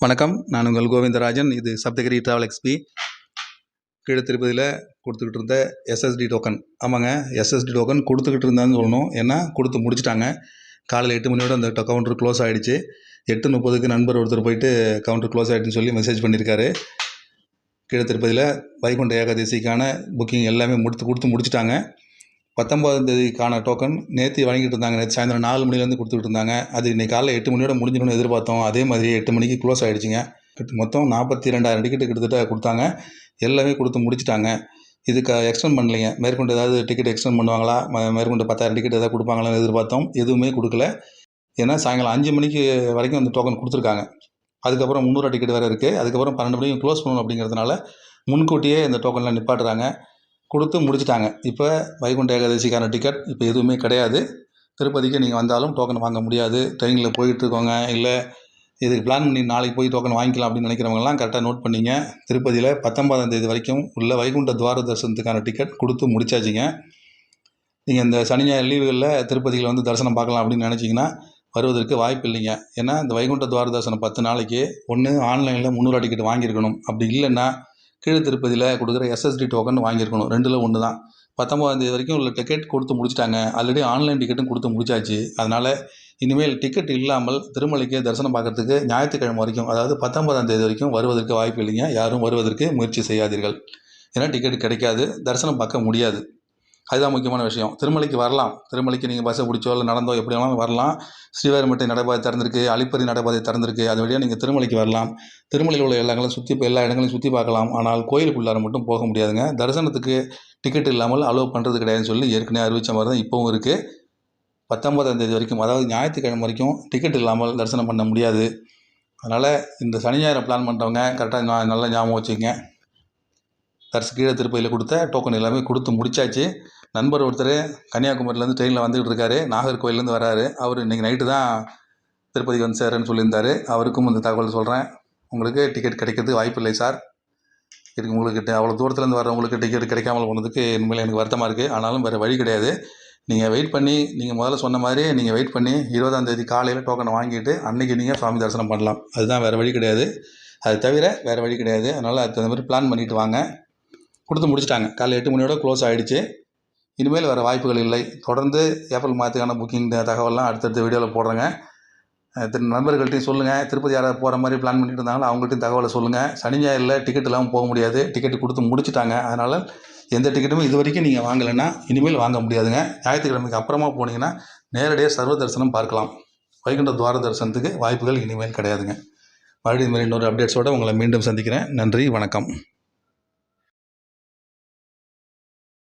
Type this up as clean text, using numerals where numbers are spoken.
வணக்கம். நான் உங்கள் கோவிந்தராஜன். இது சப்தகிரி டிராவல் எக்ஸ்பி. கீழே திருப்பதியில் கொடுத்துக்கிட்டு இருந்த எஸ்எஸ்டி டோக்கன். ஆமாங்க, எஸ்எஸ்டி டோக்கன் கொடுத்துக்கிட்டு இருந்தான்னு சொல்லணும். ஏன்னா கொடுத்து முடிச்சிட்டாங்க. காலையில் 8 மணியோட அந்த கவுண்டர் க்ளோஸ் ஆகிடுச்சு. 8:30க்கு நண்பர் ஒருத்தர் போயிட்டு கவுண்டர் க்ளோஸ் ஆகிடுச்சுன்னு சொல்லி மெசேஜ் பண்ணியிருக்காரு. கீழே திருப்பதியில் வைகுண்ட ஏகாதசிக்கான புக்கிங் எல்லாமே கொடுத்து முடிச்சிட்டாங்க. 19ஆம் தேதிக்கான டோக்கன் நேற்று வழங்கிட்டு இருந்தாங்க. நேற்று சாயந்தரம் 4 மணிலேருந்து கொடுத்துக்கிட்டு இருந்தாங்க. அது இன்றைக்கி காலைல 8 மணியோட முடிஞ்சிடணும்னு எதிர்பார்த்தோம். அதே மாதிரி 8 மணிக்கு க்ளோஸ் ஆகிடுச்சிங்க. மொத்தம் 42,000 டிக்கெட்டு கிட்டத்தட்ட கொடுத்தாங்க. எல்லாமே கொடுத்து முடிச்சிட்டாங்க. இதுக்கு எக்ஸ்டெண்ட் பண்ணலைங்க. மேற்கொண்டு ஏதாவது டிக்கெட் எக்ஸ்டெண்ட் பண்ணுவாங்களா, மேற்கொண்டு 10,000 டிக்கெட் எதாவது கொடுப்பாங்களான்னு எதிர்பார்த்தோம். எதுவுமே கொடுக்கல. ஏன்னா சாயங்காலம் 5 மணிக்கு வரைக்கும் அந்த டோக்கன் கொடுத்துருக்காங்க. அதுக்கப்புறம் 300 டிக்கெட் வேறு இருக்குது. அதுக்கப்புறம் 12 மணிக்கு க்ளோஸ் பண்ணணும் அப்படிங்கிறதுனால முன்கூட்டியே இந்த டோக்கன்லாம் நிப்பாட்டுறாங்க. கொடுத்து முடிச்சிட்டாங்க. இப்போ வைகுண்ட ஏகாதசிக்கான டிக்கெட் இப்போ எதுவுமே கிடையாது. திருப்பதிக்கு நீங்கள் வந்தாலும் டோக்கன் வாங்க முடியாது. ட்ரெயினில் போயிட்டுருக்கோங்க, இல்லை இதுக்கு பிளான் பண்ணி நாளைக்கு போய் டோக்கன் வாங்கிக்கலாம் அப்படின்னு நினைக்கிறவங்கலாம் கரெக்டாக நோட் பண்ணிங்க. திருப்பதியில் 19ஆம் தேதி வரைக்கும் உள்ள வைகுண்ட துவார தரிசனத்துக்கான டிக்கெட் கொடுத்து முடிச்சாச்சுங்க. நீங்கள் இந்த சனி ஞாயிறு லீவுகளில் திருப்பதியில் வந்து தரிசனம் பார்க்கலாம் அப்படின்னு நினச்சிங்கன்னா வருவதற்கு வாய்ப்பு இல்லைங்க. ஏன்னா இந்த வைகுண்ட துவார தரிசனம் 10 நாளைக்கு ஒன்று ஆன்லைனில் 300 டிக்கெட் வாங்கியிருக்கணும். அப்படி இல்லைன்னா கீழே திருப்பதியில் கொடுக்குற எஸ்எஸ்டி டோக்கன் வாங்கியிருக்கணும். 2ல் 1 தான். 19ஆம் தேதி வரைக்கும் உள்ள டிக்கெட் கொடுத்து முடிச்சிட்டாங்க. ஆல்ரெடி ஆன்லைன் டிக்கெட்டும் கொடுத்து முடிச்சாச்சு. அதனால் இனிமேல் டிக்கெட் இல்லாமல் திருமலைக்கு தரிசனம் பார்க்குறதுக்கு ஞாயிற்றுக்கிழமை வரைக்கும், அதாவது 19ஆம் தேதி வரைக்கும் வருவதற்கு வாய்ப்பு இல்லைங்க. யாரும் வருவதற்கு முயற்சி செய்யாதீர்கள். ஏன்னா டிக்கெட் கிடைக்காது, தரிசனம் பார்க்க முடியாது. அதுதான் முக்கியமான விஷயம். திருமலைக்கு வரலாம். திருமலைக்கு நீங்கள் பஸ்ஸை பிடிச்சோ இல்லை நடந்தோ எப்படி வேணாலும் வரலாம். ஸ்ரீவாரிமட்டை நடைபாதை திறந்திருக்கு, அலிப்பதி நடைபாதை திறந்திருக்கு. அது வழியாக நீங்கள் திருமலைக்கு வரலாம். திருமலையில் உள்ள எல்லா இடங்களையும் சுற்றி பார்க்கலாம். ஆனால் கோயிலுக்குள்ளார மட்டும் போக முடியாதுங்க. தரிசனத்துக்கு டிக்கெட் இல்லாமல் அலோவ் பண்ணுறது கிடையாதுன்னு சொல்லி ஏற்கனவே அறிவித்த மாதிரி தான் இப்போவும் இருக்குது. 19ஆம் தேதி வரைக்கும், அதாவது ஞாயிற்றுக்கிழமை வரைக்கும் டிக்கெட் இல்லாமல் தரிசனம் பண்ண முடியாது. அதனால் இந்த சனி ஞாயிறு பிளான் பண்ணுறவங்க கரெக்டாக நல்லா ஞாபகம் வச்சுக்கோங்க. கீழே திருப்பதியில் கொடுத்த டோக்கன் எல்லாமே கொடுத்து முடிச்சாச்சு. நண்பர் ஒருத்தர் கன்னியாகுமரியிலேருந்து ட்ரெயினில் வந்துகிட்டு இருக்காரு. நாகர்கோயிலேருந்து வராரு. அவர் இன்றைக்கி நைட்டு தான் திருப்பதிக்கு வந்து சேரேன்னு சொல்லியிருந்தார். அவருக்கும் இந்த தகவல் சொல்கிறேன். உங்களுக்கு டிக்கெட் கிடைக்கிறதுக்கு வாய்ப்பு இல்லை சார். இதுக்கு உங்களுக்கு அவ்வளோ தூரத்துலேருந்து வரவங்களுக்கு டிக்கெட் கிடைக்காமல் போனதுக்கு இனிமேல் எனக்கு வருத்தமாக இருக்குது. ஆனாலும் வேறு வழி கிடையாது. நீங்கள் வெயிட் பண்ணி, நீங்கள் முதல்ல சொன்ன மாதிரி நீங்கள் வெயிட் பண்ணி 20ஆம் தேதி காலையில் டோக்கனை வாங்கிட்டு அன்றைக்கி நீங்கள் சுவாமி தரிசனம் பண்ணலாம். அதுதான், வேறு வழி கிடையாது. அது தவிர வேறு வழி கிடையாது. அதனால் அது தகுந்த மாதிரி பிளான் பண்ணிவிட்டு வாங்க. கொடுத்து முடிச்சிட்டாங்க. காலையில் 8 மணியோட க்ளோஸ் ஆகிடுச்சு. இனிமேல் வேறு வாய்ப்புகள் இல்லை. தொடர்ந்து ஏப்ரல் மாதத்துக்கான புக்கிங் தகவல்லாம் அடுத்தடுத்த வீடியோவில் போடுறேங்க. நண்பர்கள்ட்டையும் சொல்லுங்கள். திருப்பதி யாராவது போகிற மாதிரி பிளான் பண்ணிட்டு இருந்தாங்கன்னா அவங்கள்ட்டையும் தகவலை சொல்லுங்கள். சனி ஞாயிறில் டிக்கெட் இல்லாமல் போக முடியாது. டிக்கெட் கொடுத்து முடிச்சிட்டாங்க. அதனால் எந்த டிக்கெட்டுமே இது வரைக்கும் நீங்கள் வாங்கலைன்னா இனிமேல் வாங்க முடியாதுங்க. ஞாயிற்றுக்கிழமைக்கு அப்புறமா போனீங்கன்னா நேரடியாக சர்வ தரிசனம் பார்க்கலாம். வைகுண்ட துவார தரிசனத்துக்கு வாய்ப்புகள் இனிமேல் கிடையாதுங்க. மறுபடியும் இன்னொரு அப்டேட்ஸோடு உங்களை மீண்டும் சந்திக்கிறேன். நன்றி, வணக்கம்.